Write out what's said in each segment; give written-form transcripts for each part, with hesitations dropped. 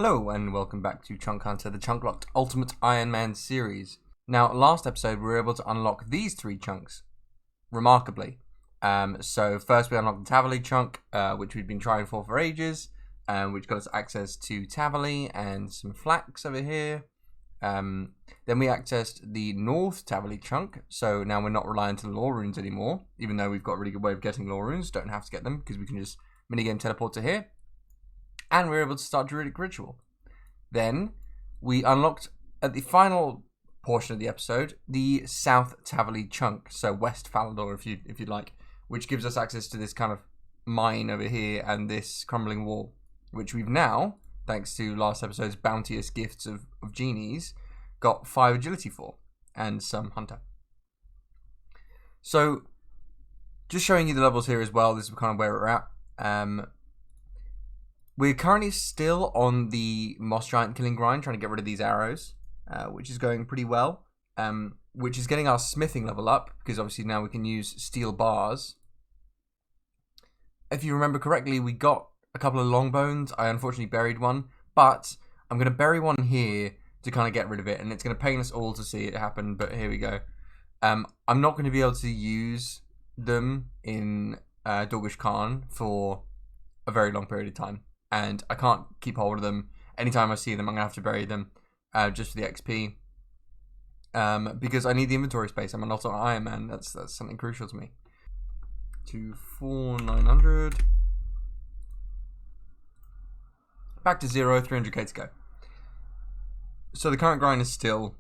Hello and welcome back to Chunk Hunter, the Chunk Locked Ultimate Ironman series. Now, last episode we were able to unlock these three chunks, remarkably. So first we unlocked the Tavali chunk, which we'd been trying for ages, which got us access to Tavali and some flax over here. Then we accessed the North Tavali chunk, so now we're not reliant on lore runes anymore, even though we've got a really good way of getting lore runes, don't have to get them because we can just minigame teleport to here. And we were able to start Druidic Ritual. Then we unlocked, at the final portion of the episode, the South Tavali chunk, so West Falador if you'd like, which gives us access to this kind of mine over here and this crumbling wall, which we've now, thanks to last episode's bounteous gifts of genies, got 5 agility for, and some hunter. So, just showing you the levels here as well, this is kind of where we're at. We're currently still on the Moss Giant killing grind, trying to get rid of these arrows, which is going pretty well, which is getting our smithing level up, because obviously now we can use steel bars. If you remember correctly, we got a couple of long bones. I unfortunately buried one, but I'm going to bury one here to kind of get rid of it, and it's going to pain us all to see it happen, but here we go. I'm not going to be able to use them in Dorgish Khan for a very long period of time. And I can't keep hold of them. Anytime I see them, I'm going to have to bury them just for the XP. Because I need the inventory space. I'm an Ultimate Ironman. That's something crucial to me. 24900. Back to 0, 300k to go. So the current grind is still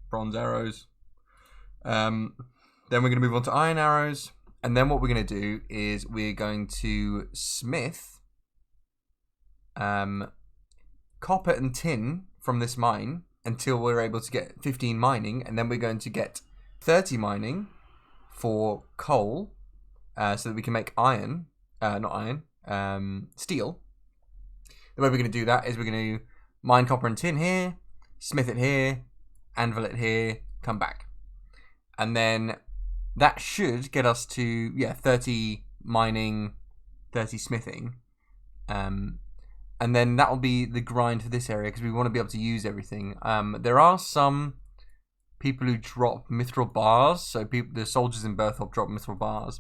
bronze arrows. Then we're going to move on to iron arrows. And then what we're going to do is we're going to smith copper and tin from this mine until we're able to get 15 mining, and then we're going to get 30 mining for coal, so that we can make iron, steel. The way we're going to do that is we're going to mine copper and tin here, smith it here, anvil it here, come back. And then that should get us to, 30 mining, 30 smithing. And then that will be the grind for this area, because we want to be able to use everything. There are some people who drop mithril bars, so the soldiers in Berthorpe drop mithril bars.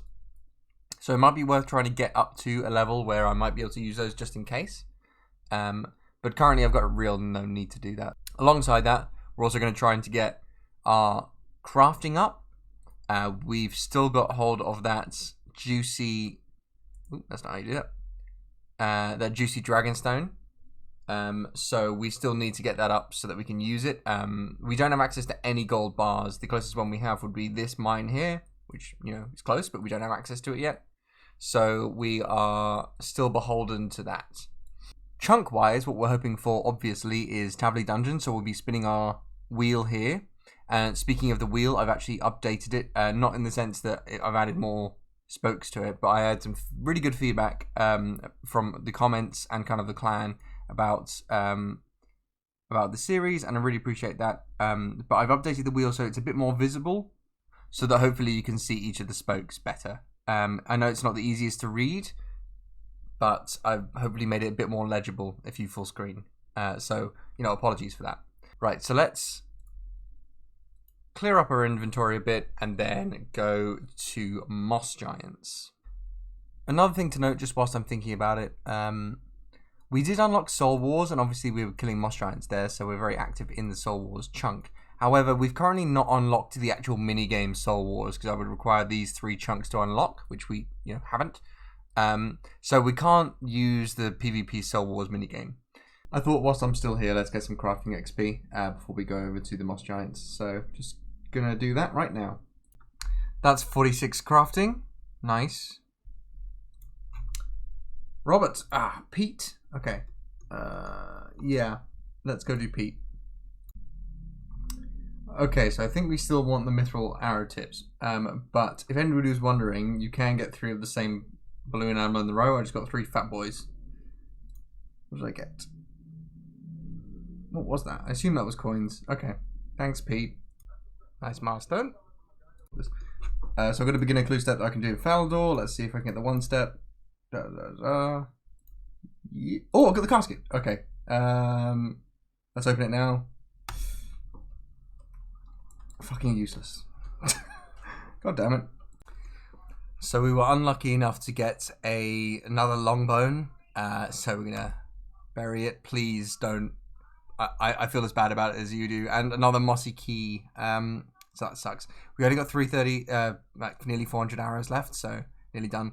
So it might be worth trying to get up to a level where I might be able to use those just in case. But currently I've got a real no need to do that. Alongside that, we're also going to try to get our crafting up. We've still got hold of that juicy... Ooh, that's not how you do that. That juicy dragonstone. So we still need to get that up so that we can use it. We don't have access to any gold bars. The closest one we have would be this mine here, which, is close, but we don't have access to it yet. So we are still beholden to that. Chunk-wise, what we're hoping for, obviously, is Tavali Dungeon. So we'll be spinning our wheel here. And speaking of the wheel, I've actually updated it. Not in the sense that I've added more spokes to it, but I had some really good feedback from the comments and kind of the clan about the series, and I really appreciate that. But I've updated the wheel so it's a bit more visible, so that hopefully you can see each of the spokes better. I know it's not the easiest to read, but I've hopefully made it a bit more legible if you full screen. So apologies for that. Right, so let's clear up our inventory a bit and then go to Moss Giants. Another thing to note, just whilst I'm thinking about it, we did unlock Soul Wars, and obviously we were killing Moss Giants there, so we're very active in the Soul Wars chunk. However, we've currently not unlocked the actual minigame Soul Wars, because I would require these 3 chunks to unlock, which we haven't. So we can't use the PvP Soul Wars minigame. I thought whilst I'm still here, let's get some crafting XP before we go over to the Moss Giants. So just gonna do that right now. That's 46 crafting. Nice. Robert. Pete. Okay. Yeah. Let's go do Pete. Okay, so I think we still want the mithril arrow tips. But if anybody was wondering, you can get 3 of the same balloon ammo in the row. I just got 3 fat boys. What did I get? What was that? I assume that was coins. Okay. Thanks, Pete. Nice milestone. So I've got a beginner clue step that I can do in Falador. Let's see if I can get the 1 step. Yeah. Oh, I got the casket. Okay. Let's open it now. Fucking useless. God damn it. So we were unlucky enough to get another long bone. So we're gonna bury it. Please don't. I feel as bad about it as you do. And another mossy key. So that sucks. We only got 330, like nearly 400 arrows left. So nearly done.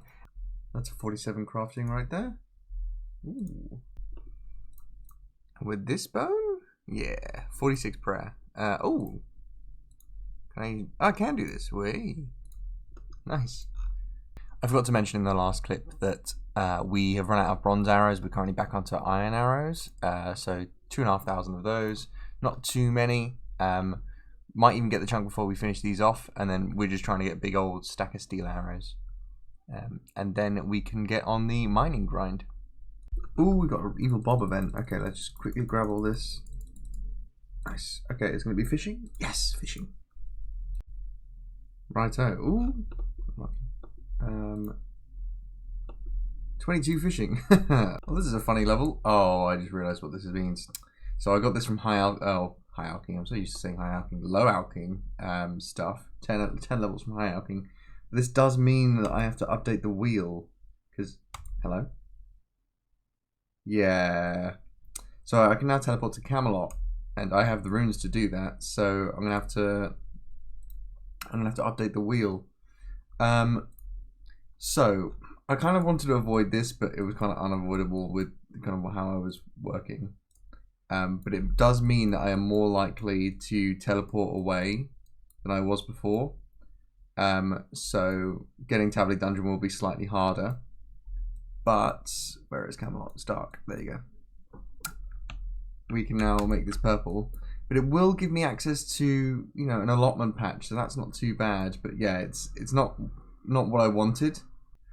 That's a 47 crafting right there. Ooh. With this bone? Yeah. 46 prayer. Oh. I can do this. Wait. Nice. I forgot to mention in the last clip that we have run out of bronze arrows. We're currently back onto iron arrows. So 2,500 of those. Not too many. Might even get the chunk before we finish these off. And then we're just trying to get a big old stack of steel arrows. And then we can get on the mining grind. Ooh, we got an Evil Bob event. Okay, let's just quickly grab all this. Nice. Okay, it's going to be fishing. Yes, fishing. Righto. Ooh. 22 fishing. Well, this is a funny level. Oh, I just realised what this means. So I got this from high alking. I'm so used to saying high alking. Low alking stuff. 10 levels from high alking. This does mean that I have to update the wheel. Because, hello? Yeah. So I can now teleport to Camelot. And I have the runes to do that. So I'm gonna have to update the wheel. So I kind of wanted to avoid this, but it was kind of unavoidable with kind of how I was working. But it does mean that I am more likely to teleport away than I was before. So getting to Tablet Dungeon will be slightly harder. But where is Camelot? It's dark. There you go. We can now make this purple. But it will give me access to, you know, an allotment patch, so that's not too bad. But yeah, it's not what I wanted.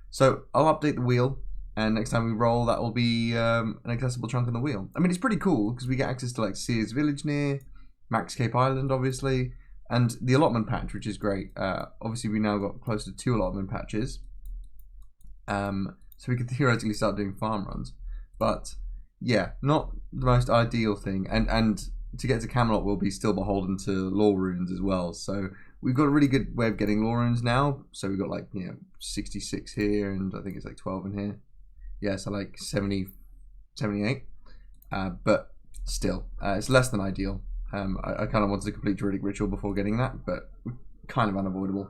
So I'll update the wheel, and next time we roll, that will be an accessible chunk on the wheel. I mean, it's pretty cool because we get access to like Sears Village near, Max Cape Island, obviously, and the allotment patch, which is great. Obviously, we now got close to 2 allotment patches, so we could theoretically start doing farm runs. But yeah, not the most ideal thing, and to get to Camelot, we'll be still beholden to lore runes as well. So we've got a really good way of getting lore runes now. So we've got like, you know, 66 here, and I think it's like 12 in here. Yeah, so like 70, 78. But still, it's less than ideal. I kind of wanted to complete Druidic Ritual before getting that, but kind of unavoidable.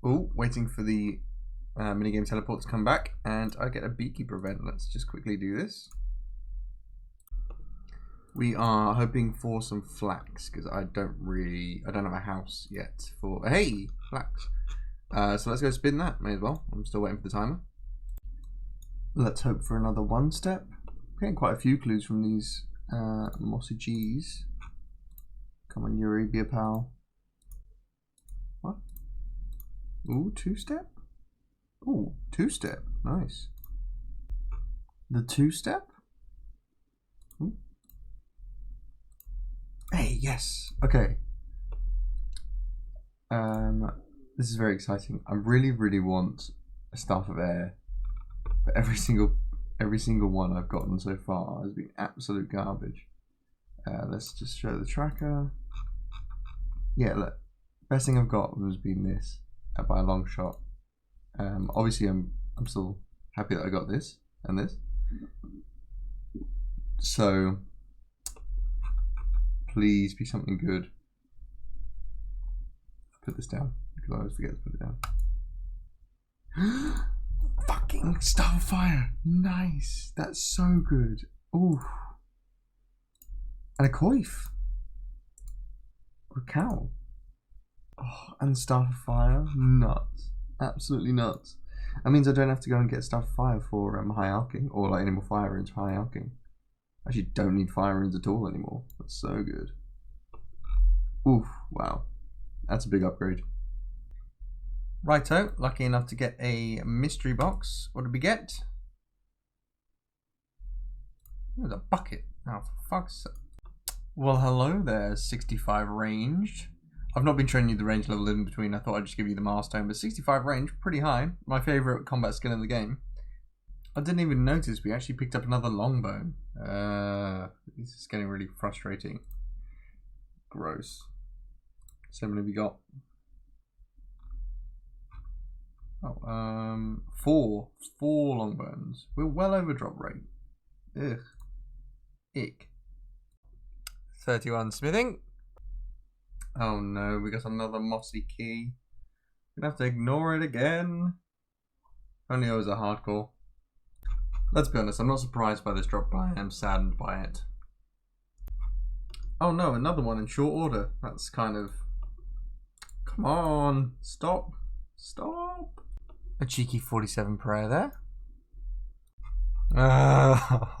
Oh, waiting for the minigame teleport to come back, and I get a beekeeper event. Let's just quickly do this. We are hoping for some flax because I don't have a house yet for. Hey, flax. So let's go spin that. May as well. I'm still waiting for the timer. Let's hope for another 1 step. Getting quite a few clues from these mossy G's. Come on, Eurabia pal. What? Ooh, 2-step. Ooh, 2-step. Nice. The 2-step. Ooh. Hey, yes. Okay. This is very exciting. I really want a Staff of Air, but every single one I've gotten so far has been absolute garbage. Let's just show the tracker. Yeah, look. Best thing I've got has been this by a long shot. Obviously, I'm still happy that I got this and this. So. Please be something good. Put this down because I always forget to put it down. Fucking Staff of Fire. Nice. That's so good. Ooh. And a coif. Or a cow. Oh, and Staff of Fire. Nuts. Absolutely nuts. That means I don't have to go and get Staff of Fire for high alking or like any more fire runes for high alking. Actually don't need fire runes at all anymore. That's so good. Oof, wow. That's a big upgrade. Righto, lucky enough to get a mystery box. What did we get? There's a bucket. Oh, for fuck's sake. Well, hello there, 65 ranged. I've not been showing you the range level in between. I thought I'd just give you the milestone, but 65 range, pretty high. My favourite combat skill in the game. I didn't even notice we actually picked up another long bone. This is getting really frustrating. Gross. So many we got. Oh, four long bones. We're well over drop rate. Ugh. Ick. 31 smithing. Oh no, we got another mossy key. Gonna have to ignore it again. Only I was a hardcore. Let's be honest, I'm not surprised by this drop, but I am saddened by it. Oh no, another one in short order. That's kind of... Come on, stop. Stop. A cheeky 47 prayer there.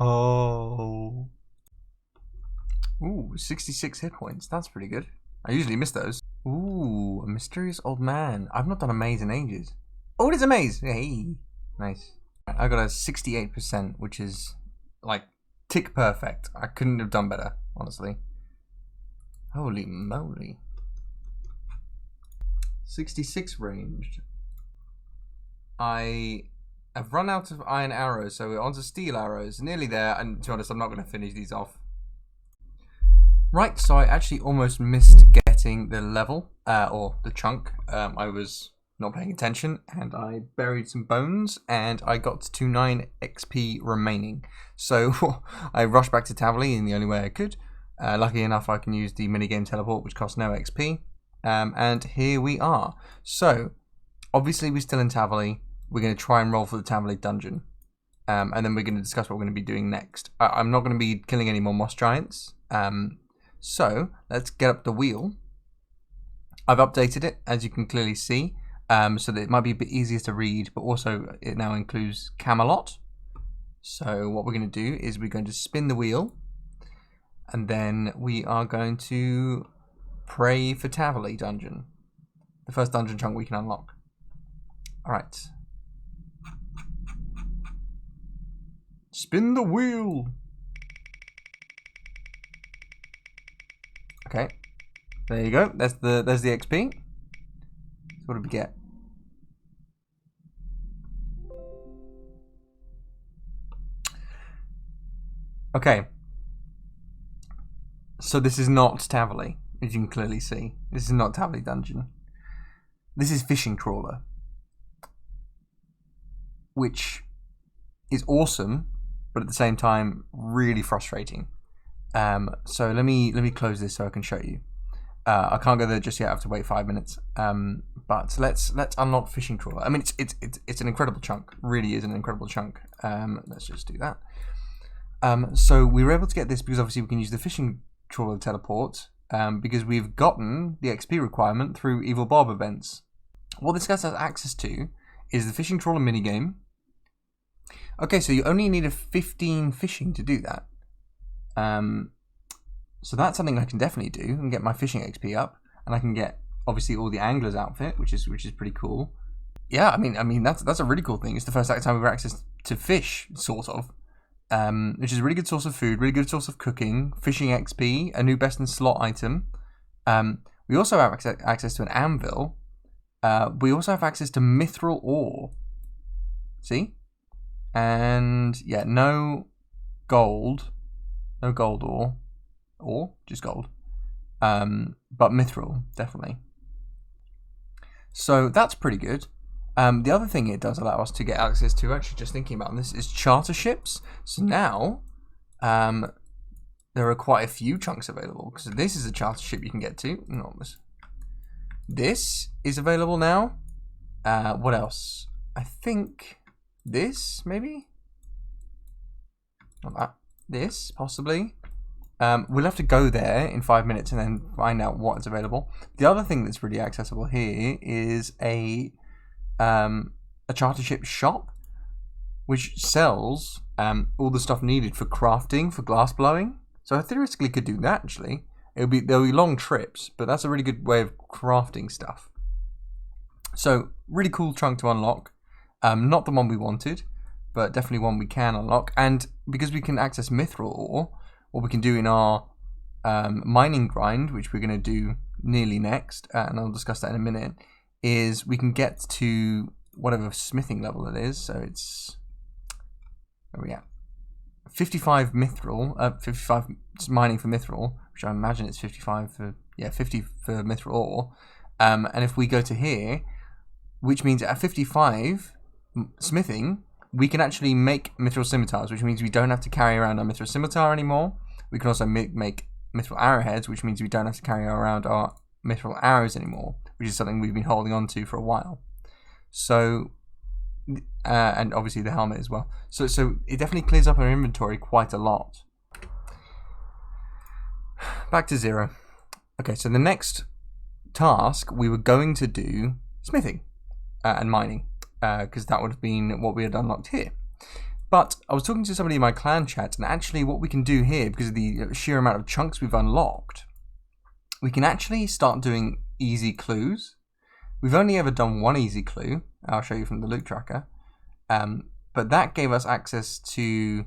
Oh. Ooh, 66 hit points. That's pretty good. I usually miss those. Ooh, a mysterious old man. I've not done a maze in ages. Oh, it is a maze. Hey, nice. I got a 68%, which is like tick perfect. I couldn't have done better, honestly. Holy moly. 66 ranged. I have run out of iron arrows, so we're onto steel arrows. Nearly there, and to be honest, I'm not going to finish these off. Right, so I actually almost missed getting the level, or the chunk. I was not paying attention, and I buried some bones, and I got to 9 XP remaining. So I rushed back to Tavali in the only way I could. Luckily enough, I can use the minigame teleport, which costs no XP. And here we are. So, obviously we're still in Tavali. We're going to try and roll for the Tavali dungeon. And then we're going to discuss what we're going to be doing next. I'm not going to be killing any more moss giants. So, let's get up the wheel. I've updated it, as you can clearly see. So that it might be a bit easier to read, but also it now includes Camelot. So what we're going to do is we're going to spin the wheel. And then we are going to pray for Tavali dungeon. The first dungeon chunk we can unlock. Alright. Spin the wheel! Okay. There you go. There's the XP. So what did we get? Okay. So this is not Tavali, as you can clearly see. This is not Tavali Dungeon. This is Fishing Trawler, which is awesome, but at the same time really frustrating. So let me close this so I can show you. I can't go there just yet. I have to wait 5 minutes. But let's unlock Fishing Trawler. I mean, it's an incredible chunk. Really is an incredible chunk. Let's just do that. So we were able to get this because obviously we can use the Fishing Trawler teleport because we've gotten the XP requirement through Evil Bob events. What this guy has access to is the Fishing Trawler minigame. Okay, so you only need a 15 fishing to do that. So that's something I can definitely do and get my fishing XP up, and I can get obviously all the angler's outfit, which is pretty cool. Yeah, I mean that's a really cool thing. It's the first time we've access to fish, sort of. Which is a really good source of food, really good source of cooking, fishing XP, a new best in slot item. We also have access to an anvil. We also have access to mithril ore. See? And yeah, no gold ore, just gold. But mithril, definitely. So that's pretty good. The other thing it does allow us to get access to, actually just thinking about this, is charter ships. So now, there are quite a few chunks available, because this is a charter ship you can get to. Enormous. This is available now. What else? I think this, maybe? Not that. This, possibly. We'll have to go there in 5 minutes and then find out what is available. The other thing that's really accessible here is a charter ship shop, which sells all the stuff needed for crafting, for glass blowing. So I theoretically could do that, actually. There'll be long trips, but that's a really good way of crafting stuff. So really cool chunk to unlock. Not the one we wanted, but definitely one we can unlock. And because we can access mithril ore, what we can do in our mining grind, which we're going to do nearly next, and I'll discuss that in a minute, is we can get to whatever smithing level it is. So it's Where are we at? 55 mithril, 55 mining for mithril, which I imagine it's 55 for, yeah, 50 for mithril ore. And if we go to here, which means at 55 smithing, we can actually make mithril scimitars, which means we don't have to carry around our mithril scimitar anymore. We can also make mithril arrowheads, which means we don't have to carry around our mithril arrows anymore, which is something we've been holding on to for a while. So, and obviously the helmet as well. So it definitely clears up our inventory quite a lot. Back to 0. Okay, so the next task we were going to do smithing and mining, because that would have been what we had unlocked here. But I was talking to somebody in my clan chat, and actually what we can do here, because of the sheer amount of chunks we've unlocked, we can actually start doing easy clues. We've only ever done one easy clue. I'll show you from the loot tracker. But that gave us access to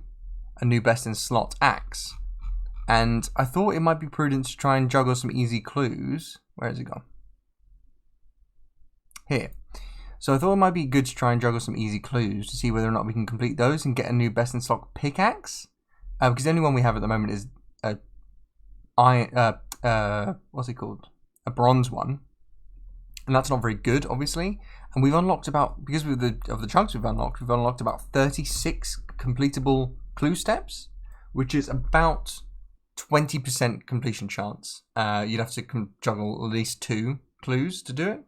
a new best in slot axe. And I thought it might be prudent to try and juggle some easy clues. Where has it gone? Here. So I thought it might be good to try and juggle some easy clues to see whether or not we can complete those and get a new best in slot pickaxe. Because the only one we have at the moment is a what's it called? A bronze one. And that's not very good, obviously. And we've unlocked about, because of the chunks we've unlocked about 36 completable clue steps, which is about 20% completion chance. You'd have to juggle at least 2 clues to do it,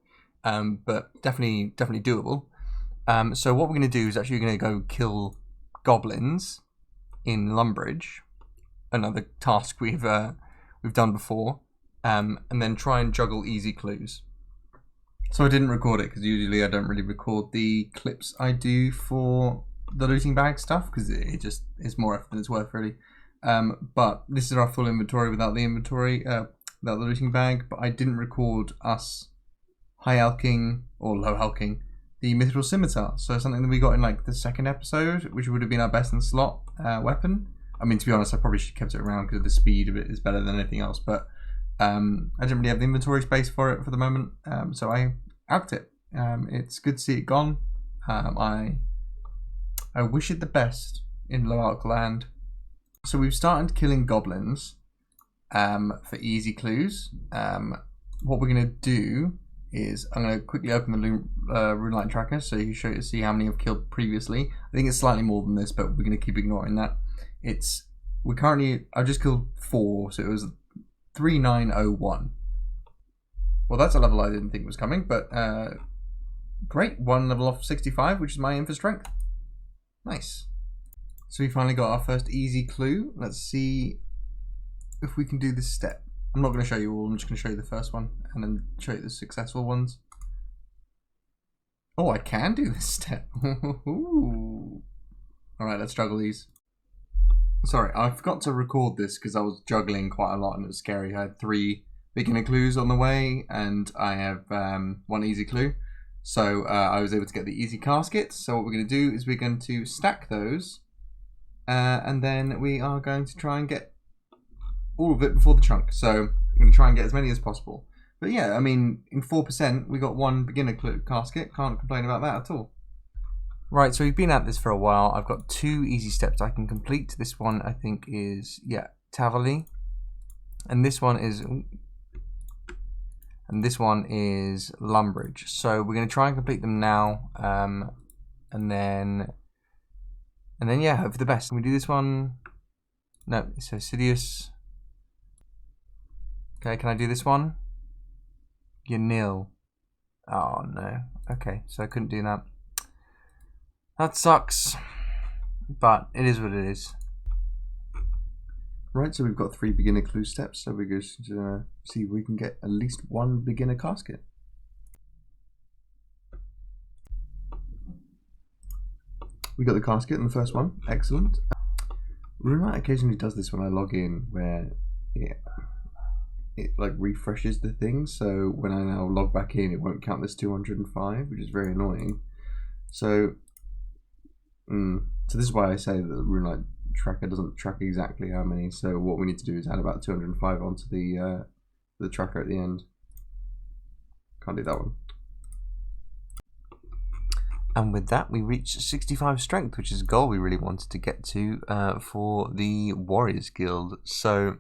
but definitely doable. So what we're going to do is actually going to go kill goblins in Lumbridge, another task we've done before, and then try and juggle easy clues. So I didn't record it because usually I don't really record the clips I do for the looting bag stuff because it just is more effort than it's worth, really. But this is our full inventory without the inventory, without the looting bag. But I didn't record us high alking or low alking the mithril scimitar. So something that we got in like the second episode, which would have been our best in slot weapon. I mean, to be honest, I probably should have kept it around because the speed of it is better than anything else. But I didn't really have the inventory space for it for the moment, so I alked it. It's good to see it gone. I wish it the best in low alk land. So we've started killing goblins for easy clues. What we're going to do is I'm going to quickly open the runelight tracker so you can see how many I've killed previously. I think it's slightly more than this, but we're going to keep ignoring that. I've just killed 4, so it was 3901. Well, that's a level I didn't think was coming, but great. 1 level off 65, which is my aim for strength. Nice. So we finally got our first easy clue. Let's see if we can do this step. I'm not going to show you all, I'm just going to show you the first one and then show you the successful ones. Oh, I can do this step. Alright, let's juggle these. Sorry, I forgot to record this because I was juggling quite a lot and it was scary. I had 3 beginner clues on the way and I have 1 easy clue. So I was able to get the easy casket. So what we're going to do is we're going to stack those and then we are going to try and get all of it before the chunk. So I'm going to try and get as many as possible. But yeah, I mean, in 4% we got 1 beginner clue casket. Can't complain about that at all. Right, so we've been at this for a while. I've got 2 easy steps I can complete. This one I think is, yeah, Tavali. And this one is Lumbridge. So we're going to try and complete them now. And then yeah, hope for the best. Can we do this one? No, it's Sidious. Okay, can I do this one? You're nil. Oh no. Okay, so I couldn't do that. That sucks, but it is what it is. Right, so we've got 3 beginner clue steps, so we're going to see if we can get at least 1 beginner casket. We got the casket in the first one, excellent. Runelight occasionally does this when I log in, where it like refreshes the thing, so when I now log back in, it won't count this 205, which is very annoying. So this is why I say that the Runelight tracker doesn't track exactly how many. So what we need to do is add about 205 onto the tracker at the end. Can't do that one. And with that, we reached 65 strength, which is a goal we really wanted to get to for the Warriors Guild. So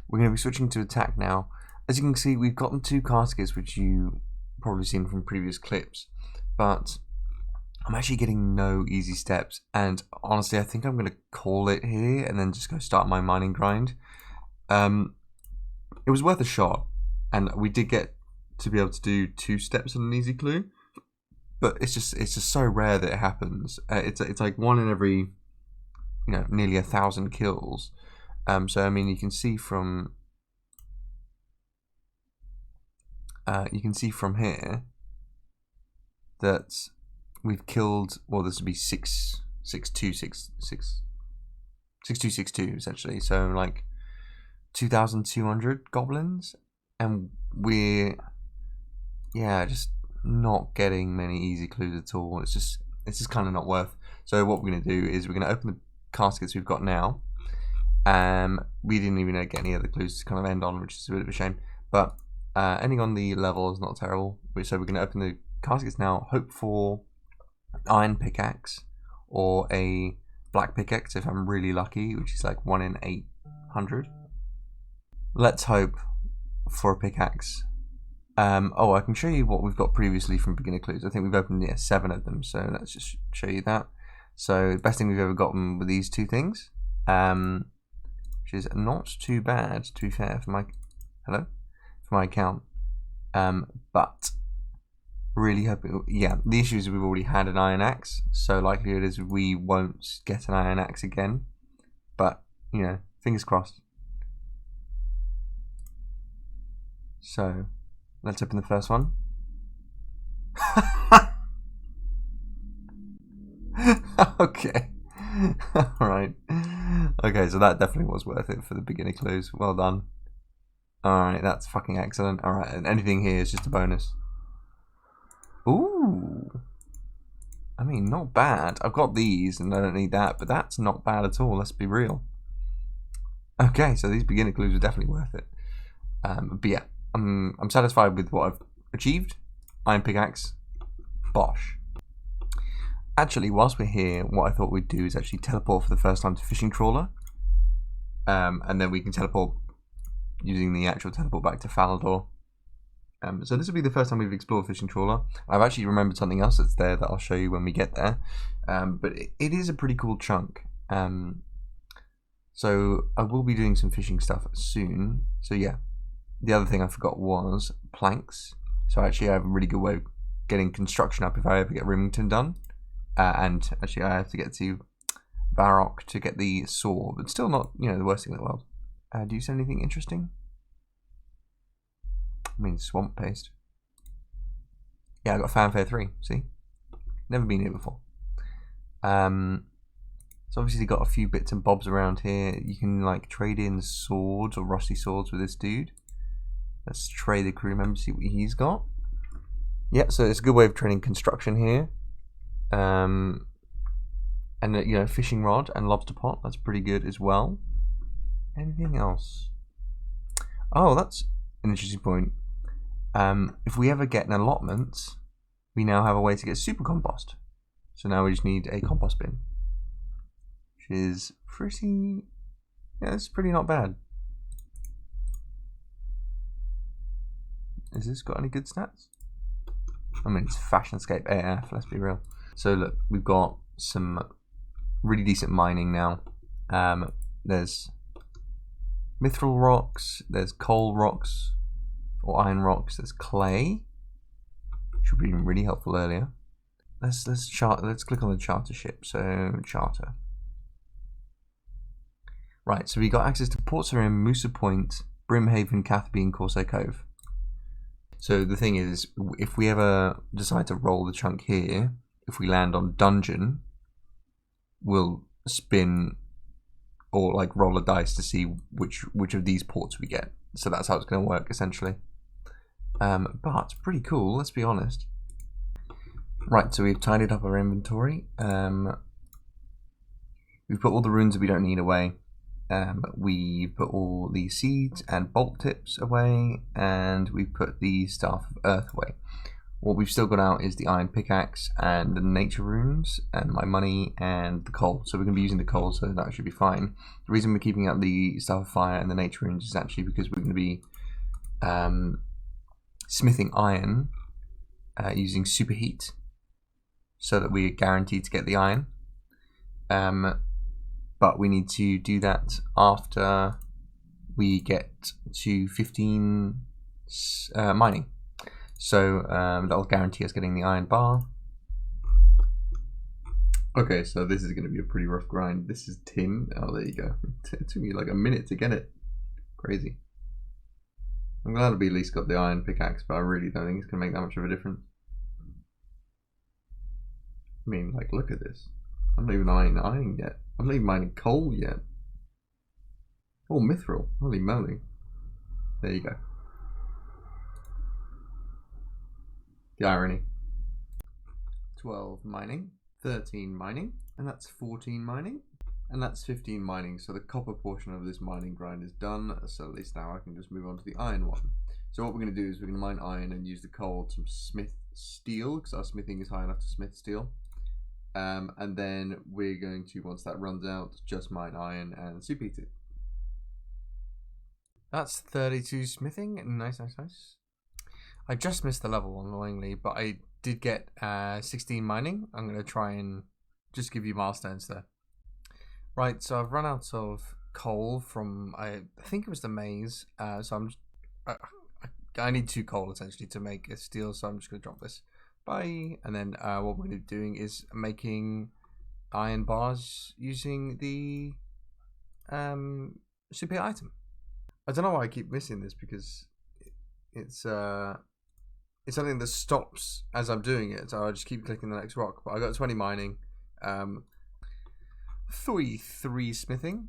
we're going to be switching to attack now. As you can see, we've gotten 2 caskets, which you probably seen from previous clips, but I'm actually getting no easy steps, and honestly I think I'm going to call it here and then just go start my mining grind. It was worth a shot, and we did get to be able to do 2 steps on an easy clue, but it's just so rare that it happens. It's like 1 in every, nearly 1,000 kills. So I mean, you can see from here that we've killed, well, this would be 6262 essentially. So like 2,200 goblins, and we're just not getting many easy clues at all. It's just kind of not worth. So what we're going to do is we're going to open the caskets we've got now. We didn't even get any other clues to kind of end on, which is a bit of a shame. But ending on the level is not terrible. So we're going to open the caskets now. Hope for iron pickaxe or a black pickaxe if I'm really lucky, which is like 1 in 800. Let's hope for a pickaxe. I can show you what we've got previously from beginner clues. I think we've opened 7 of them, so let's just show you that. So the best thing we've ever gotten with these 2 things, which is not too bad, to be fair, for my account. But really hoping, the issue is we've already had an iron axe, so likelihood is we won't get an iron axe again. But fingers crossed. So let's open the first one. Okay. Alright. Okay, so that definitely was worth it for the beginner clues. Well done. Alright, that's fucking excellent. Alright, and anything here is just a bonus. Ooh. I mean, not bad. I've got these and I don't need that, but that's not bad at all, let's be real. Okay, so these beginner clues are definitely worth it. But yeah, I'm satisfied with what I've achieved. Iron pickaxe. Bosh. Actually, whilst we're here, what I thought we'd do is actually teleport for the first time to Fishing Trawler. And then we can teleport using the actual teleport back to Falador. So this will be the first time we've explored Fishing Trawler. I've actually remembered something else that's there that I'll show you when we get there. But it is a pretty cool chunk. So I will be doing some fishing stuff soon. So yeah, the other thing I forgot was planks. So actually I have a really good way of getting construction up if I ever get Rimington done. And actually I have to get to Varrock to get the saw, but still not, the worst thing in the world. Do you see anything interesting? I mean, swamp paste. Yeah, I got Fanfare 3, see? Never been here before. So obviously got a few bits and bobs around here. You can like trade in swords or rusty swords with this dude. Let's trade the crew member, see what he's got. Yeah, so it's a good way of trading construction here. And fishing rod and lobster pot, that's pretty good as well. Anything else? Oh, that's an interesting point. If we ever get an allotment, we now have a way to get super compost. So now we just need a compost bin, which is pretty, it's pretty not bad. Has this got any good stats? I mean, it's Fashionscape AF, let's be real. So look, we've got some really decent mining now. There's mithril rocks, there's coal rocks, or iron rocks, there's clay, which would be really helpful earlier. Let's click on the charter ship. So charter. Right, so we got access to Port Sarim, Moosa Point, Brimhaven, Cathby, and Corsair Cove. So the thing is, if we ever decide to roll the chunk here, if we land on dungeon, we'll spin or like roll a dice to see which of these ports we get. So that's how it's going to work essentially. But pretty cool, let's be honest. Right, so we've tidied up our inventory. We've put all the runes that we don't need away. We've put all the seeds and bolt tips away, and we've put the Staff of Earth away. What we've still got out is the iron pickaxe and the nature runes and my money and the coal. So we're going to be using the coal, so that should be fine. The reason we're keeping up the Staff of Fire and the nature runes is actually because we're going to be smithing iron using superheat, so that we're guaranteed to get the iron. But we need to do that after we get to 15 mining. So that'll guarantee us getting the iron bar. Okay, so this is going to be a pretty rough grind. This is tin. Oh, there you go. It took me like a minute to get it. Crazy. I'm glad we at least got the iron pickaxe, but I really don't think it's going to make that much of a difference. I mean, like, look at this. I'm not even mining iron yet. I'm not even mining coal yet. Oh, mithril. Holy moly. There you go. The irony. 12 mining, 13 mining, and that's 14 mining, and that's 15 mining. So the copper portion of this mining grind is done, so at least now I can just move on to the iron one. So what we're going to do is we're going to mine iron and use the coal to smith steel, because our smithing is high enough to smith steel. And then we're going to, once that runs out, just mine iron and superheat it. That's 32 smithing. Nice, nice, nice. I just missed the level, annoyingly, but I did get 16 mining. I'm going to try and just give you milestones there. Right, so I've run out of coal from, I think it was the maze. So I need 2 coal, essentially, to make a steel, so I'm just going to drop this. Bye. And then what we're going to be doing is making iron bars using the super item. I don't know why I keep missing this, because it's something that stops as I'm doing it, so I just keep clicking the next rock. But I got 20 mining, 3 smithing,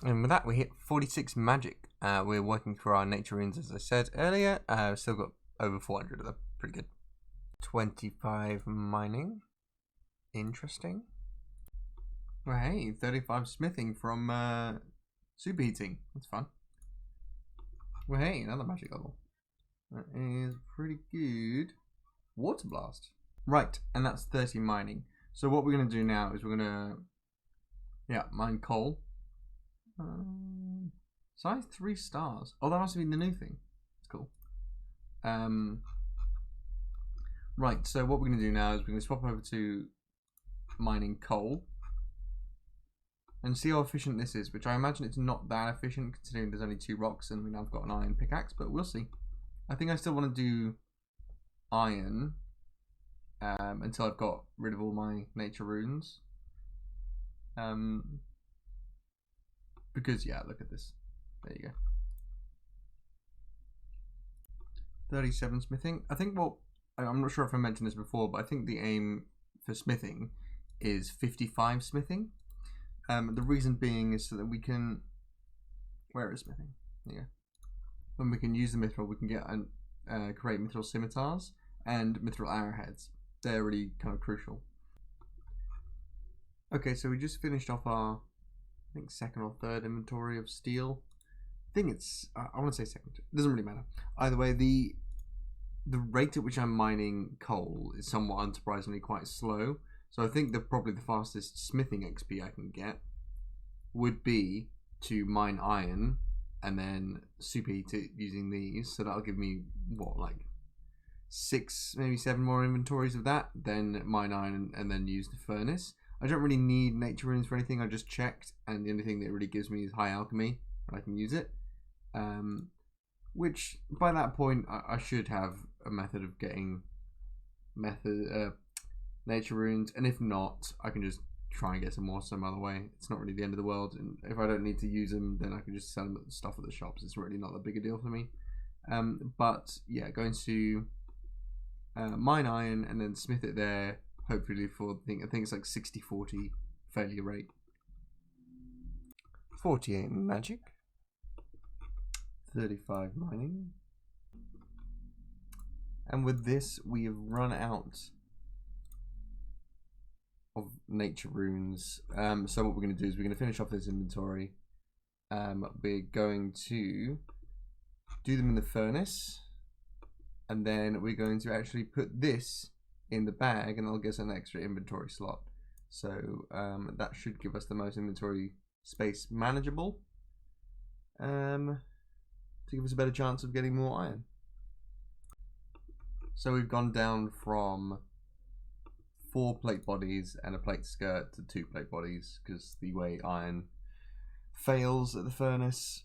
and with that we hit 46 magic. We're working through our nature runes, as I said earlier. Still got over 400 of them, pretty good. 25 mining, interesting. Well, hey, 35 smithing from superheating, that's fun. Well, hey, another magic level. That is pretty good. Water blast. Right, and that's 30 mining. So what we're going to do now is we're going to, mine coal. Size 3 stars. Oh, that must have been the new thing. That's cool. Right, so what we're going to do now is we're going to swap over to mining coal and see how efficient this is, which I imagine it's not that efficient considering there's only 2 rocks and I've got an iron pickaxe, but we'll see. I think I still want to do iron until I've got rid of all my nature runes. Because, yeah, look at this. There you go. 37 smithing. I think I'm not sure if I mentioned this before, but I think the aim for smithing is 55 smithing. The reason being is so that we can... Where is smithing? There you go. When we can use the mithril, we can get and create mithril scimitars and mithril arrowheads. They're really kind of crucial. Okay, so we just finished off our, I think, 2nd or 3rd inventory of steel. I think it's, I want to say 2nd. It doesn't really matter. Either way, the rate at which I'm mining coal is somewhat unsurprisingly quite slow. So I think that probably the fastest smithing XP I can get would be to mine iron and then superheat it using these. So that'll give me, what, like 6, maybe 7 more inventories of that. Then mine iron and then use the furnace. I don't really need nature runes for anything. I just checked, and the only thing that it really gives me is high alchemy, and I can use it. Which, by that point, I should have a method of getting nature runes, and if not, I can just try and get some more some other way. It's not really the end of the world, and if I don't need to use them, then I can just sell them stuff at the shops. It's really not that big a deal for me. But yeah, going to mine iron and then smith it there, hopefully for I think it's like 60-40 failure rate. 48 magic, 35 mining, and with this we have run out of nature runes. So what we're going to do is we're going to finish off this inventory. We're going to do them in the furnace, And then we're going to actually put this in the bag, and it'll give us an extra inventory slot. So that should give us the most inventory space manageable, to give us a better chance of getting more iron. So we've gone down from 4 plate bodies and a plate skirt to 2 plate bodies because the way iron fails at the furnace.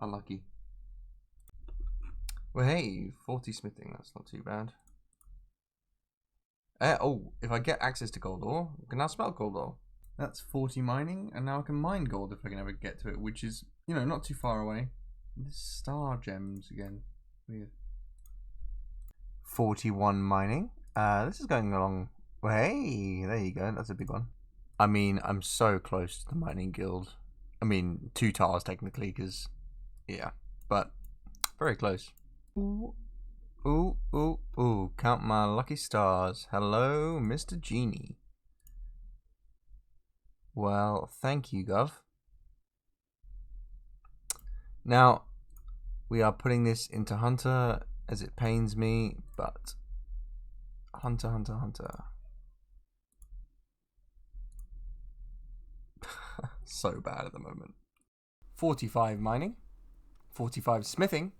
Unlucky. Well, hey, 40 smithing, that's not too bad. Oh, if I get access to gold ore, I can now smelt gold ore. That's 40 mining, and now I can mine gold if I can ever get to it, which is, you know, not too far away. Star gems again. Weird. 41 mining. This is going along. Well, hey, there you go. That's a big one. I mean, I'm so close to the mining guild. I mean, 2 tars technically, because, yeah, but very close. Ooh, ooh, ooh, ooh. Count my lucky stars. Hello, Mr. Genie. Well, thank you, Gov. Now, we are putting this into Hunter, as it pains me, but Hunter, Hunter, Hunter. So bad at the moment. 45 mining, 45 smithing,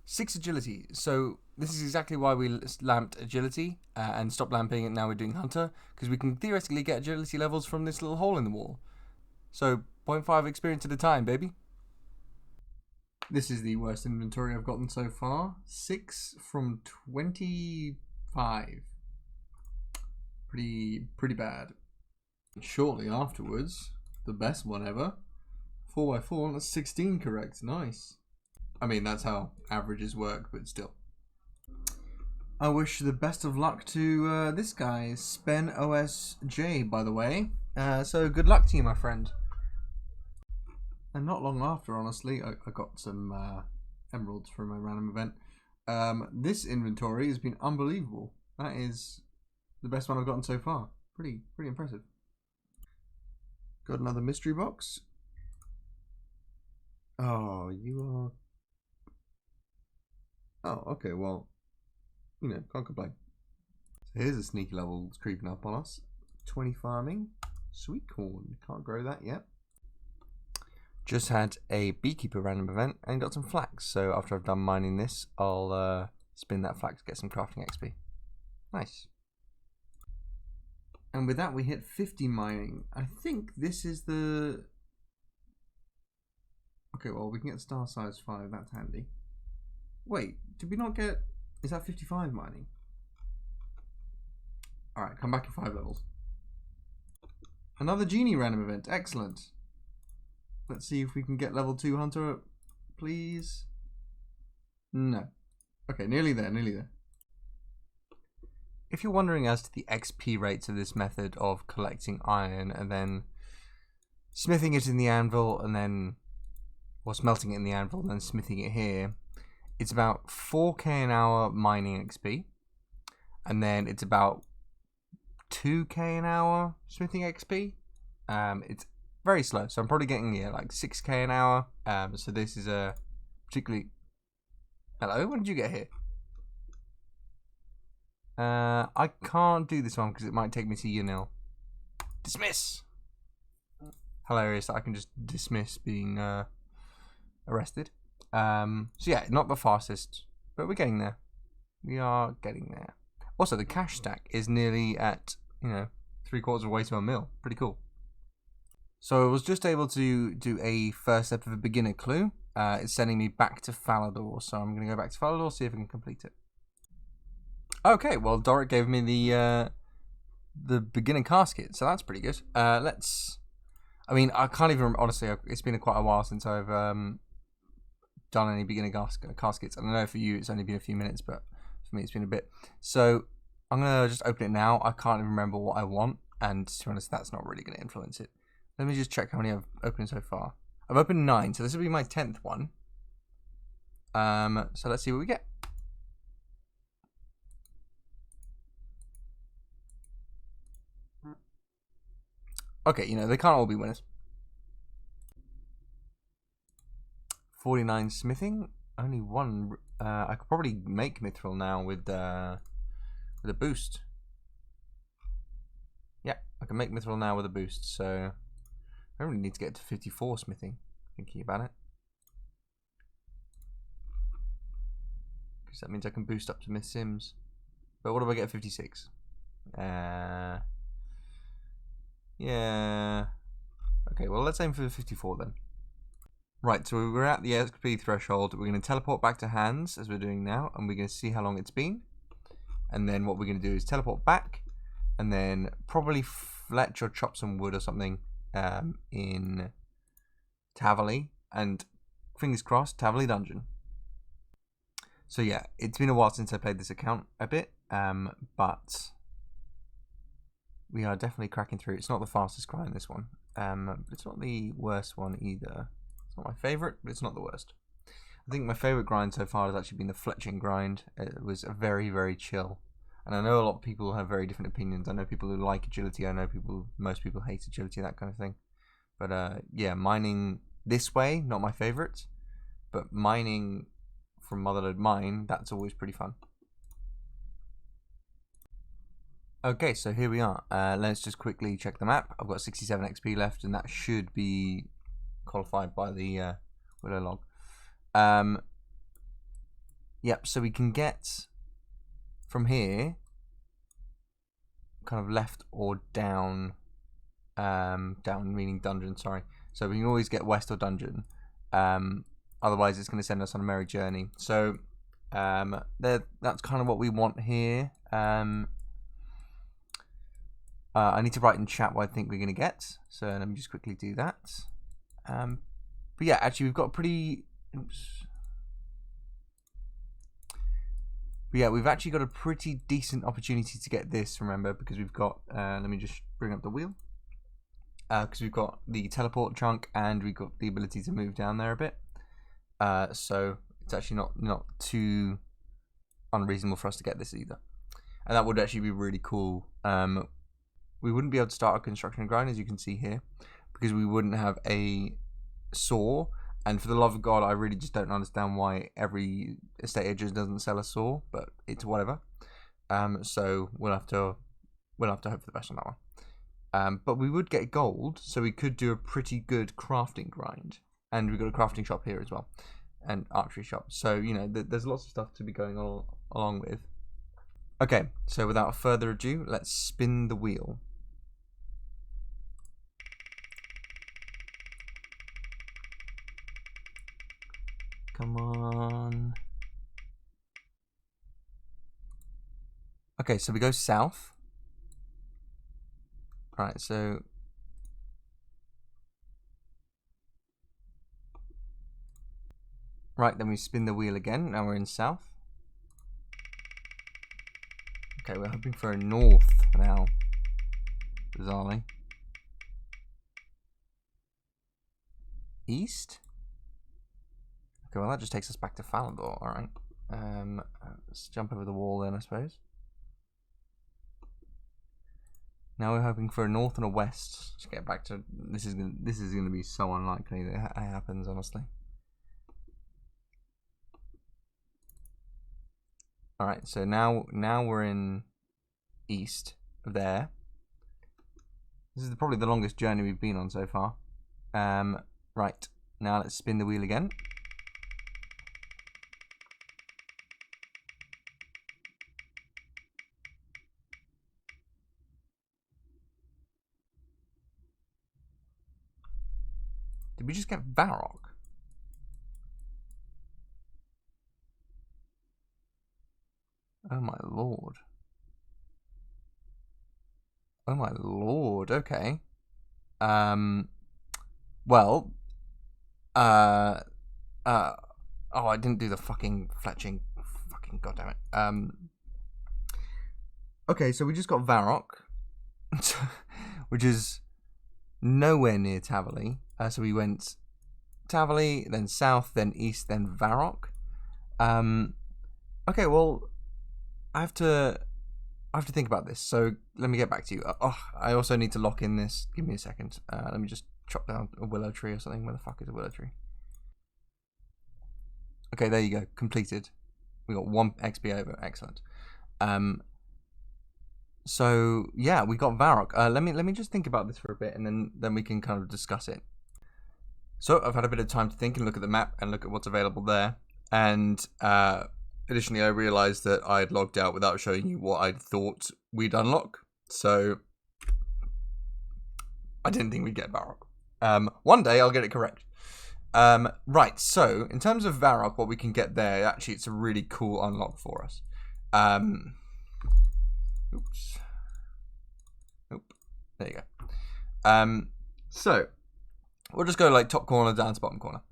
6 agility. So this is exactly why we lamped agility and stopped lamping it. Now we're doing Hunter, because we can theoretically get agility levels from this little hole in the wall. So 0.5 experience at a time, baby. This is the worst inventory I've gotten so far. 6 from 25. Pretty bad. Shortly afterwards, the best one ever. 4x4, that's 16 correct. Nice. I mean, that's how averages work, but still. I wish the best of luck to this guy, Spen OSJ, by the way. So good luck to you, my friend. And not long after, honestly, I got some emeralds from a random event. This inventory has been unbelievable. That is the best one I've gotten so far. Pretty impressive. Got another mystery box. Oh, you are... Oh, okay, well, you know, can't complain. So here's a sneaky level that's creeping up on us. 20 farming. Sweet corn. Can't grow that yet. Just had a beekeeper random event and got some flax. So after I've done mining this, I'll spin that flax to get some crafting XP. Nice. And with that, we hit 50 mining. I think this is the... Okay, well, we can get star size 5. That's handy. Wait, did we not get... Is that 55 mining? Alright, come back in 5 levels. Another genie random event. Excellent. Let's see if we can get level 2 Hunter, please. No. Okay, nearly there, nearly there. If you're wondering as to the XP rates of this method of collecting iron and then smithing it in the anvil and then, or smelting it in the anvil and then smithing it here, it's about 4k an hour mining XP, and then it's about 2k an hour smithing XP. It's very slow, so I'm probably getting like 6k an hour. So this is a particularly... Hello, when did you get here? I can't do this one because it might take me to year nil. Dismiss! Hilarious that I can just dismiss being arrested. So yeah, not the fastest, but we're getting there. We are getting there. Also, the cash stack is nearly at, 3/4 of the way to a mil. Pretty cool. So I was just able to do a first step of a beginner clue. It's sending me back to Falador, so I'm going to go back to Falador, see if I can complete it. Okay, well, Doric gave me the beginner casket, so that's pretty good. I mean, I can't even remember, honestly, it's been quite a while since I've done any beginner caskets. I don't know for you, it's only been a few minutes, but for me, it's been a bit. So I'm going to just open it now. I can't even remember what I want, and to be honest, that's not really going to influence it. Let me just check how many I've opened so far. I've opened 9, so this will be my 10th one. So let's see what we get. Okay, they can't all be winners. 49 smithing. only one. I could probably make Mithril now with a boost. Yeah, I can make Mithril now with a boost, so I don't really need to get to 54 smithing, thinking about it. Because that means I can boost up to Myth Sims. But what do I get at 56? Yeah. Okay, well, let's aim for 54 then. Right, so we're at the XP threshold. We're going to teleport back to hands, as we're doing now, and we're going to see how long it's been. And then what we're going to do is teleport back, and then probably fletch or chop some wood or something in Tavali, and fingers crossed, Tavali Dungeon. So yeah, it's been a while since I played this account a bit, but we are definitely cracking through. It's not the fastest grind, this one, but it's not the worst one either. It's not my favourite, but it's not the worst. I think my favourite grind so far has actually been the fletching grind. It was very, very chill. And I know a lot of people have very different opinions. I know people who like agility. I know most people hate agility, that kind of thing. But yeah, mining this way, not my favourite. But mining from Motherlode Mine, that's always pretty fun. Okay, so here we are. Let's just quickly check the map. I've got 67 XP left, and that should be qualified by the willow log. Yep, so we can get from here kind of left or down, down meaning dungeon, sorry. So we can always get west or dungeon. Otherwise it's going to send us on a merry journey. So that's kind of what we want here. I need to write in chat what I think we're going to get. So let me just quickly do that. But yeah, actually we've got a pretty... Oops. But yeah, we've actually got a pretty decent opportunity to get this, remember, because we've got, let me just bring up the wheel. Because we've got the teleport chunk and we've got the ability to move down there a bit. So it's actually not too unreasonable for us to get this either. And that would actually be really cool. We wouldn't be able to start a construction grind, as you can see here, because we wouldn't have a saw. And for the love of God, I really just don't understand why every estate agent doesn't sell a saw, but it's whatever. So we'll have to hope for the best on that one. But we would get gold, so we could do a pretty good crafting grind. And we've got a crafting shop here as well, and archery shop. So, you know, there's lots of stuff to be going along with. Okay, so without further ado, let's spin the wheel. Come on. Okay, so we go south. Alright, so... Right, then we spin the wheel again. Now we're in south. Okay, we're hoping for a north now. Bizarrely. East? Okay, well that just takes us back to Falador, alright. Let's jump over the wall then, I suppose. Now we're hoping for a north and a west. Let's get back to... This is gonna be so unlikely that it happens, honestly. Alright, so now we're in east of there. This is probably the longest journey we've been on so far. Right, now let's spin the wheel again. Did we just get Varrock? Oh my lord. Oh my lord, okay. Well, oh, I didn't do the fucking fletching. Fucking goddammit. Okay, so we just got Varrock, which is nowhere near Tavali. So we went Tavali, then south, then east, then Varrock. Okay, well, I have to think about this. So let me get back to you. I also need to lock in this. Give me a second. Let me just chop down a willow tree or something. Where the fuck is a willow tree? Okay, there you go. Completed. We got 1 XP over. Excellent. So yeah, we got Varrock. Let me just think about this for a bit, and then we can kind of discuss it. So I've had a bit of time to think and look at the map and look at what's available there. And additionally, I realised that I had logged out without showing you what I thought we'd unlock. So I didn't think we'd get Varrock. One day I'll get it correct. Right, so in terms of Varrock, what we can get there, actually it's a really cool unlock for us. Oops. Nope. There you go. So we'll just go like top corner down to bottom corner.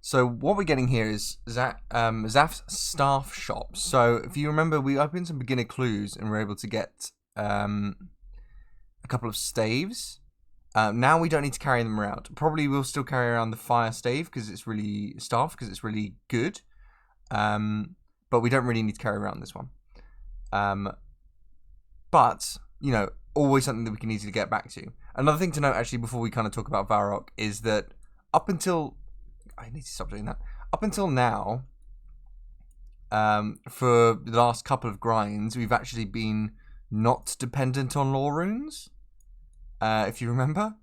So what we're getting here is Zaf's staff shop. So if you remember, we opened some beginner clues and we're able to get a couple of staves. Now we don't need to carry them around. Probably we'll still carry around the fire stave because it's really really good. But we don't really need to carry around this one. But, you know, always something that we can easily get back to. Another thing to note, actually, before we kind of talk about Varrock, is that up until... I need to stop doing that. Up until now, for the last couple of grinds, we've actually been not dependent on lore runes, if you remember.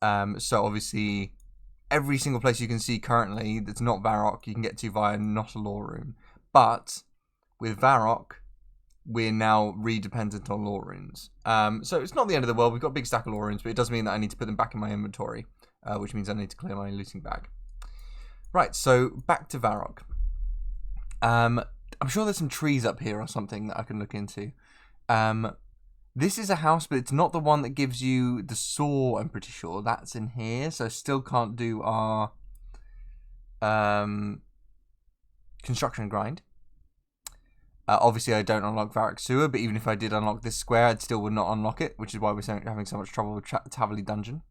So, obviously, every single place you can see currently that's not Varrock, you can get to via not a lore rune. But, with Varrock, we're now redependent on lore runes. So it's not the end of the world. We've got a big stack of lore runes, but it does mean that I need to put them back in my inventory, which means I need to clear my looting bag. Right, so back to Varrock. I'm sure there's some trees up here or something that I can look into. This is a house, but it's not the one that gives you the saw, I'm pretty sure. That's in here, so I still can't do our construction grind. Obviously, I don't unlock Varrock Sewer, but even if I did unlock this square, I still would not unlock it, which is why we're having so much trouble with Taverley Dungeon.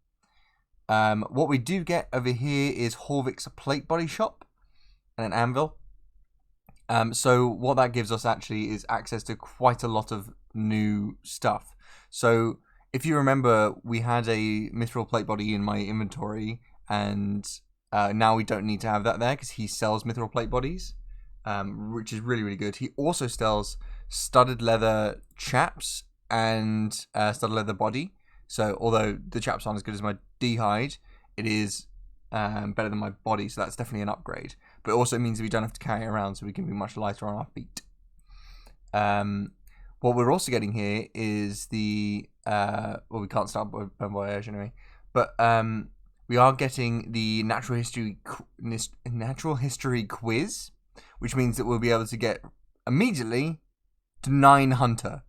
What we do get over here is Horvik's Plate Body Shop and an anvil. So what that gives us actually is access to quite a lot of new stuff. So if you remember, we had a Mithril Plate Body in my inventory, and now we don't need to have that there because he sells Mithril Plate Bodies. Which is really, really good. He also sells studded leather chaps and studded leather body. So although the chaps aren't as good as my D-hide, it is better than my body, so that's definitely an upgrade. But it also means that we don't have to carry it around, so we can be much lighter on our feet. What we're also getting here is the... well, we can't start Bon Voyage anyway. But we are getting the natural history quiz, which means that we'll be able to get immediately to 9 Hunter.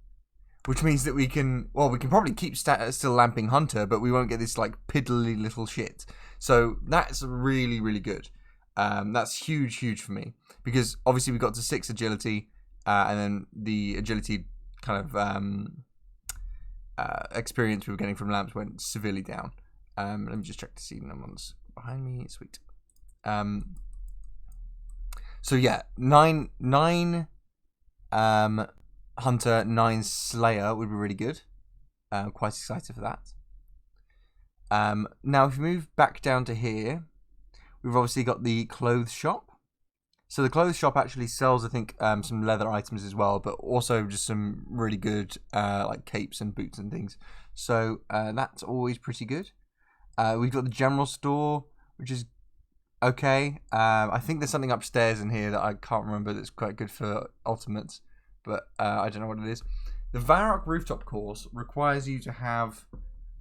Which means that we can probably keep still lamping Hunter, but we won't get this like piddly little shit. So that's really, really good. That's huge for me. Because obviously we got to 6 agility, and then the agility kind of experience we were getting from lamps went severely down. Let me just check to see no one's behind me. Sweet. So yeah, 9 Hunter, 9 Slayer would be really good. Quite excited for that. Now, if we move back down to here, we've obviously got the clothes shop. So the clothes shop actually sells, I think, some leather items as well, but also just some really good like capes and boots and things. So that's always pretty good. We've got the general store, which is okay. I think there's something upstairs in here that I can't remember that's quite good for ultimates, but I don't know what it is. The Varrock Rooftop Course requires you to have...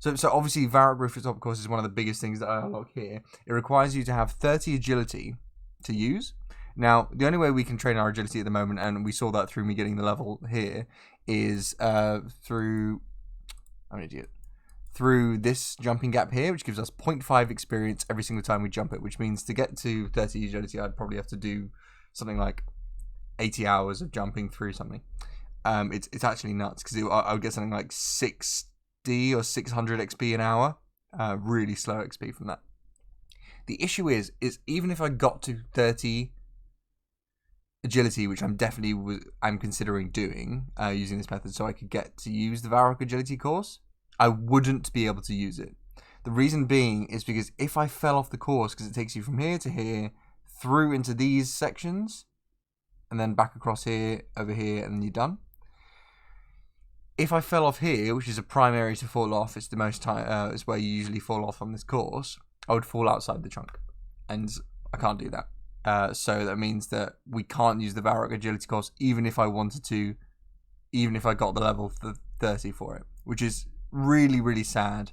So obviously Varrock Rooftop Course is one of the biggest things that I unlock here. It requires you to have 30 agility to use. Now, the only way we can train our agility at the moment, and we saw that through me getting the level here, is through... I'm an idiot. Through this jumping gap here, which gives us 0.5 experience every single time we jump it, which means to get to 30 agility, I'd probably have to do something like 80 hours of jumping through something. It's actually nuts, because I would get something like 60 or 600 XP an hour. Really slow XP from that. The issue is even if I got to 30 agility, which I'm considering doing, using this method so I could get to use the Varrock agility course, I wouldn't be able to use it. The reason being is because if I fell off the course, because it takes you from here to here, through into these sections, and then back across here, over here, and then you're done. If I fell off here, which is a prime area to fall off, it's the most time, it's where you usually fall off on this course, I would fall outside the chunk, and I can't do that. So that means that we can't use the Varrock agility course, even if I wanted to, even if I got the level 30 for it, which is really, really sad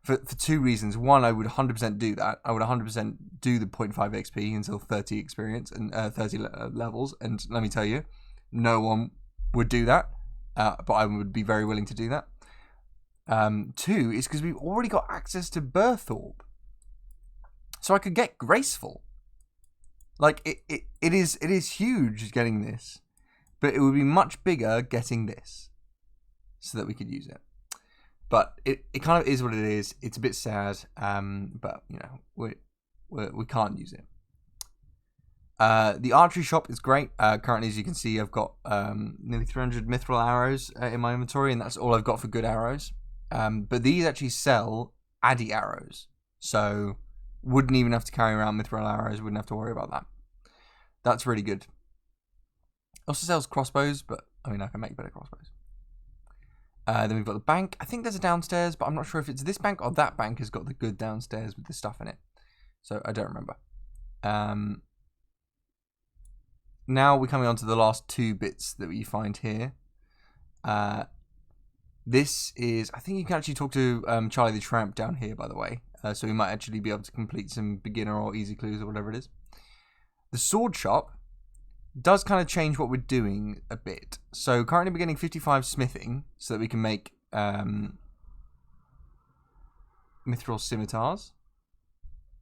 for 2 reasons. One, I would 100% do that. I would 100% do the 0.5 XP until 30 experience and 30 levels. And let me tell you, no one would do that, but I would be very willing to do that. 2 is because we've already got access to Birth Orb, so I could get Graceful. Like it is huge getting this, but it would be much bigger getting this, so that we could use it. But it kind of is what it is. It's a bit sad, but you know we can't use it. The archery shop is great. Currently, as you can see, I've got nearly 300 mithril arrows in my inventory, and that's all I've got for good arrows. But these actually sell Addy arrows, so wouldn't even have to carry around mithril arrows. Wouldn't have to worry about that. That's really good. Also sells crossbows, but I mean I can make better crossbows. Then we've got the bank. I think there's a downstairs, but I'm not sure if it's this bank or that bank has got the good downstairs with the stuff in it. So I don't remember. Now we're coming on to the last 2 bits that we find here. This is, I think you can actually talk to Charlie the Tramp down here, by the way. So we might actually be able to complete some beginner or easy clues or whatever it is. The sword shop does kind of change what we're doing a bit. So currently we're getting 55 smithing so that we can make mithril scimitars.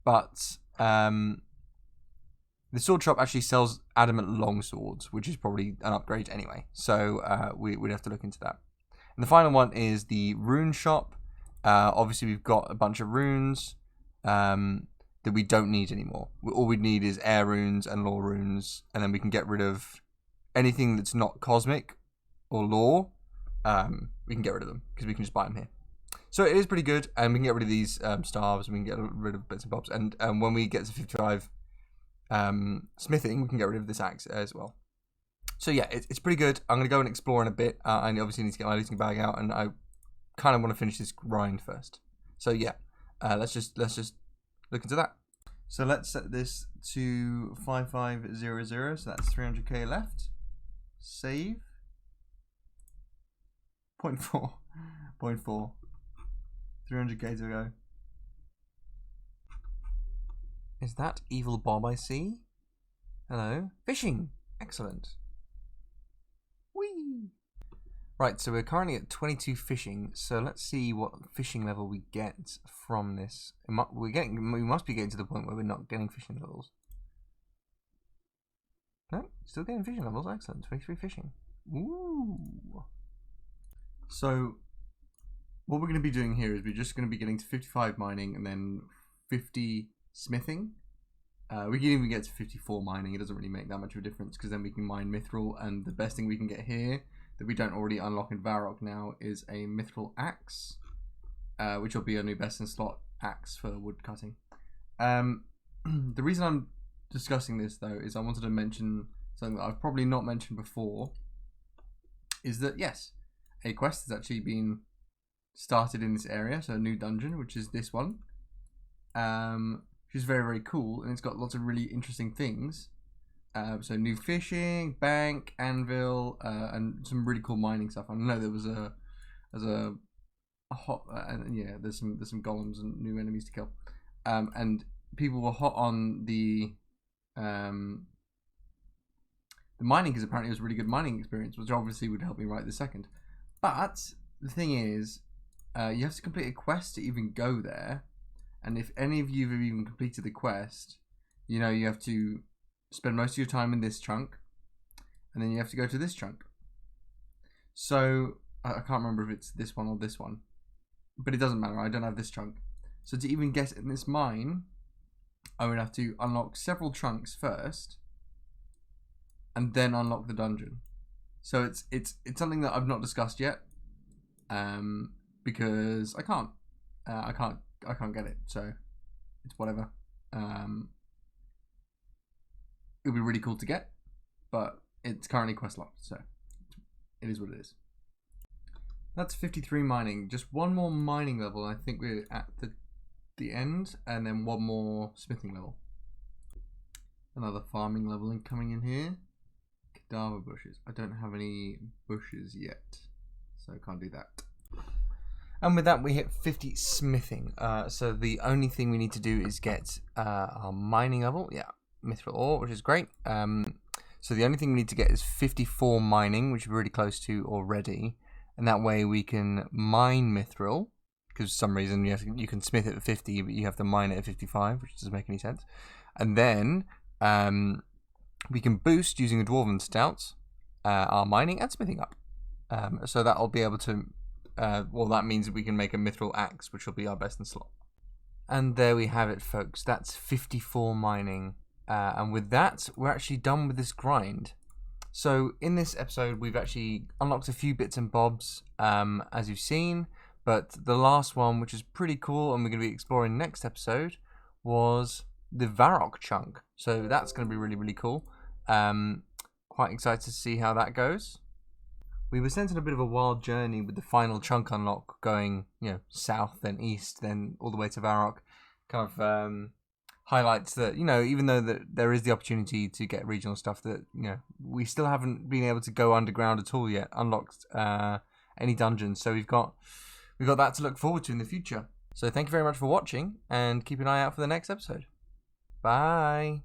But the sword shop actually sells adamant longswords, which is probably an upgrade anyway. So we'd have to look into that. And the final one is the rune shop. Obviously we've got a bunch of runes that we don't need anymore. All we need is air runes and lore runes, and then we can get rid of anything that's not cosmic or lore. We can get rid of them because we can just buy them here. So it is pretty good, and we can get rid of these staves, and we can get rid of bits and bobs. And when we get to 55 smithing, we can get rid of this axe as well. So yeah, it's pretty good. I'm gonna go and explore in a bit. I obviously need to get my looting bag out, and I kind of want to finish this grind first. So yeah, let's just look into that. So let's set this to 5500. So that's 300k left. Save. 0.4. 0.4. 300k to go. Is that Evil Bob I see? Hello. Fishing. Excellent. Whee! Right, so we're currently at 22 fishing, so let's see what fishing level we get from this. We must be getting to the point where we're not getting fishing levels. No, still getting fishing levels. Excellent. 23 fishing. Ooh. So what we're going to be doing here is we're just going to be getting to 55 mining and then 50 smithing. We can even get to 54 mining. It doesn't really make that much of a difference because then we can mine mithril, and the best thing we can get here that we don't already unlock in Varrock now is a mithril axe, which will be a new best in slot axe for wood cutting. The reason I'm discussing this though is I wanted to mention something that I've probably not mentioned before, is that yes, a quest has actually been started in this area, so a new dungeon, which is this one, which is very, very cool, and it's got lots of really interesting things. So new fishing, bank, anvil, and some really cool mining stuff. I know there's a hot, yeah, there's some golems and new enemies to kill, and people were hot on the mining because apparently it was a really good mining experience, which obviously would help me right this second. But the thing is, you have to complete a quest to even go there, and if any of you have even completed the quest, you know you have to spend most of your time in this chunk, and then you have to go to this chunk. So I can't remember if it's this one or this one, but it doesn't matter. I don't have this chunk. So to even get in this mine, I would have to unlock several chunks first, and then unlock the dungeon. So it's something that I've not discussed yet, because I can't get it. So it's whatever. it would be really cool to get, but it's currently quest locked, so it is what it is. That's 53 mining. Just one more mining level, and I think we're at the end, and then one more smithing level. Another farming level coming in here. Cadaver bushes. I don't have any bushes yet, so I can't do that. And with that, we hit 50 smithing. So the only thing we need to do is get our mining level. Yeah, mithril ore, which is great. So the only thing we need to get is 54 mining, which we're really close to already. And that way we can mine mithril, because for some reason you can smith it at 50, but you have to mine it at 55, which doesn't make any sense. And then we can boost, using a Dwarven Stout, our mining and smithing up. So that'll be able to... well, that means that we can make a mithril axe, which will be our best in slot. And there we have it, folks. That's 54 mining. And with that, we're actually done with this grind. So in this episode, we've actually unlocked a few bits and bobs, as you've seen. But the last one, which is pretty cool, and we're going to be exploring next episode, was the Varrock chunk. So that's going to be really, really cool. Quite excited to see how that goes. We were sent on a bit of a wild journey with the final chunk unlock going, south, then east, then all the way to Varrock. Kind of highlights that, even though that there is the opportunity to get regional stuff, that, we still haven't been able to go underground at all yet, unlocked any dungeons. So we've got that to look forward to in the future. So thank you very much for watching, and keep an eye out for the next episode. Bye.